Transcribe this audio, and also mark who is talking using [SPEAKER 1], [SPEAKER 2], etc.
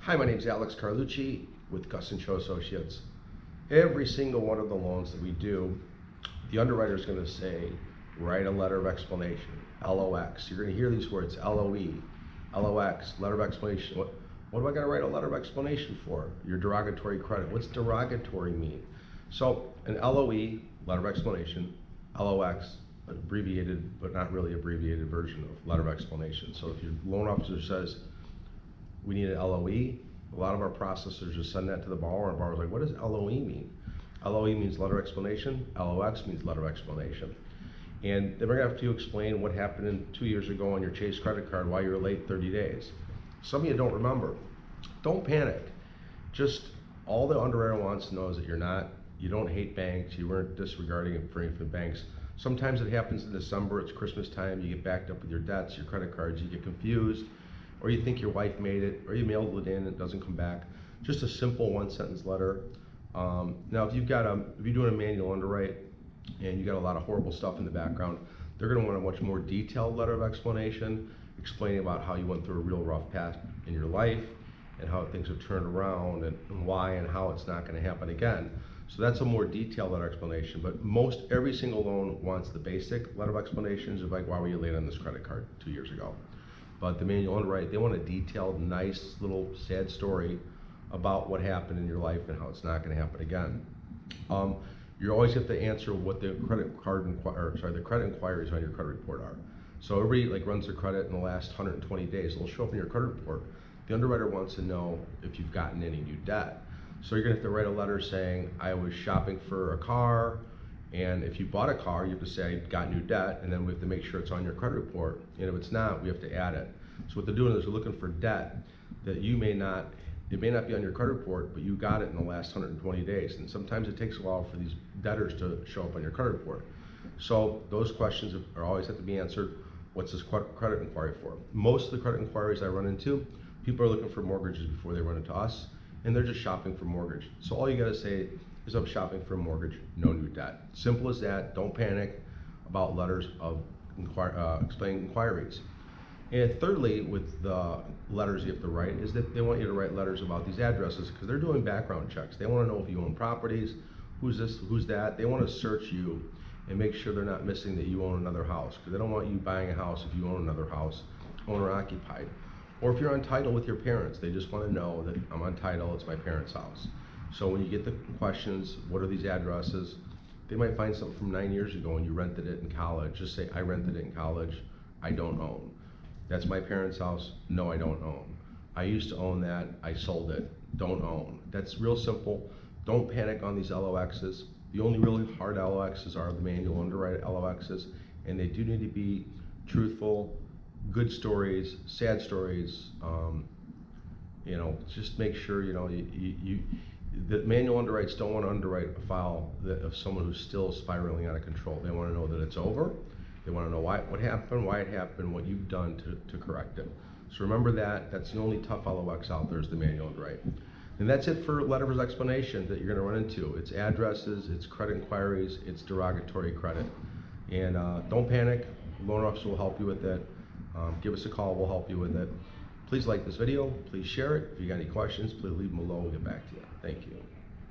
[SPEAKER 1] Hi, my name is Alex Carlucci with Gustan Associates. Every single one of the loans that we do, the underwriter is going to say, write a letter of explanation, LOX. You're going to hear these words, LOE, LOX, letter of explanation. What do I got to write a letter of explanation for? Your derogatory credit. What's derogatory mean? So an LOE, letter of explanation, LOX, abbreviated but not really abbreviated version of letter of explanation. So if your loan officer says, we need an LOE, a lot of our processors just send that to the borrower, and the borrower's like, what does LOE mean? LOE means letter of explanation, LOX means letter of explanation. And then we're gonna have to explain what happened 2 years ago on your Chase credit card, why you were late 30 days. Some of you don't remember. Don't panic. Just all the underwriter wants to know is that you don't hate banks, you weren't disregarding it for anything banks. Sometimes it happens in December, it's Christmas time, you get backed up with your debts, your credit cards, you get confused, or you think your wife made it, or you mailed it in and it doesn't come back. Just a simple one-sentence letter. Now, if you're doing a manual underwrite and you got a lot of horrible stuff in the background, they're going to want a much more detailed letter of explanation, explaining about how you went through a real rough patch in your life and how things have turned around and why and how it's not going to happen again. So that's a more detailed letter explanation, but every single loan wants the basic letter of explanations of like, why were you late on this credit card 2 years ago? But the manual underwrite, they want a detailed, nice little sad story about what happened in your life and how it's not going to happen again. You always have to answer what the credit inquiries on your credit report are. So everybody runs their credit in the last 120 days. It'll show up in your credit report. The underwriter wants to know if you've gotten any new debt. So you're going to have to write a letter saying, I was shopping for a car, and if you bought a car, you have to say, I got new debt, and then we have to make sure it's on your credit report. And if it's not, we have to add it. So what they're doing is they're looking for debt that it may not be on your credit report, but you got it in the last 120 days. And sometimes it takes a while for these debtors to show up on your credit report. So those questions always have to be answered. What's this credit inquiry for? Most of the credit inquiries I run into, people are looking for mortgages before they run into us, and they're just shopping for mortgage. So all you gotta say is, I'm shopping for a mortgage, no new debt. Simple as that. Don't panic about letters of explaining inquiries. And thirdly, with the letters you have to write, is that they want you to write letters about these addresses because they're doing background checks. They want to know if you own properties, who's this, who's that. They want to search you and make sure they're not missing that you own another house, because they don't want you buying a house if you own another house, owner occupied. Or if you're on title with your parents, they just want to know that I'm on title, it's my parents' house. So when you get the questions, what are these addresses? They might find something from 9 years ago and you rented it in college. Just say, I rented it in college, I don't own. That's my parents' house, no, I don't own. I used to own that, I sold it, don't own. That's real simple. Don't panic on these LOXs. The only really hard LOXs are the manual underwrite LOXs, and they do need to be truthful, good stories, sad stories. Just make sure, the manual underwrites don't want to underwrite a file of someone who's still spiraling out of control. They want to know that it's over. They want to know what happened, why it happened, what you've done to correct it. So remember that's the only tough LOX out there is the manual underwrite. And that's it for letter of explanation that you're going to run into. It's addresses, it's credit inquiries, it's derogatory credit. And don't panic. The loan officer will help you with it. Give us a call, we'll help you with it. Please like this video, please share it. If you got any questions, please leave them below, we'll get back to you. Thank you.